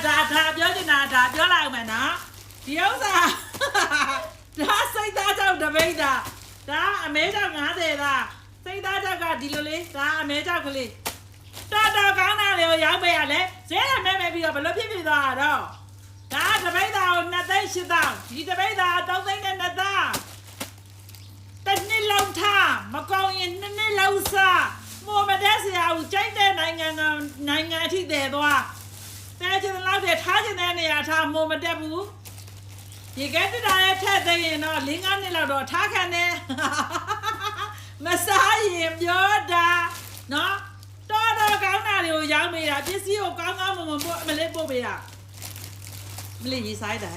ပြောချင်တာဒါပြောလိုက်မယ်နော်ဒီဥစ္စာဒါစိတ်သားကြောင့်တပိတ်တာဒါအမဲကြောင့်90လားစိတ်သားကြောင့်ကဒီလိုလေးဒါအမဲကြောင့်ကလေးတော်ကောင်းတာလေကိုရောက်ပေးရလဲဈေးရမဲမဲပြီးတော့ဘယ်လိုဖြစ်သွားတာတော့ဒါတပိတ်တာကို2သိန်း8သောင်းဒီတပိတ်တာ3သိန်းနဲ့2သောင်းတစ်နှစ်လုံးထားမကောင်းရင်2နှစ်လုံးစားမိုမတက်စရာကိုကြိုက်တဲ့နိုင်ငံအထိတည်သွားတဲချင်တဲ့လောက်တည်းထားချင်တဲ့နေရာထားမိုမတက်ဘူးဒီကဲတတာရဲ့ထက်သိရင်တော့5နှစ်လောက်တော့ထားခံတယ်မစားရင်ပြောတာနော်တော်ကောင်းတာတွေကိုရောင်းပေးတာပစ္စည်းကိုကောင်းမွန်ပို့မလေးပို့ပေးတာမလေးရေးဆိုင်တာ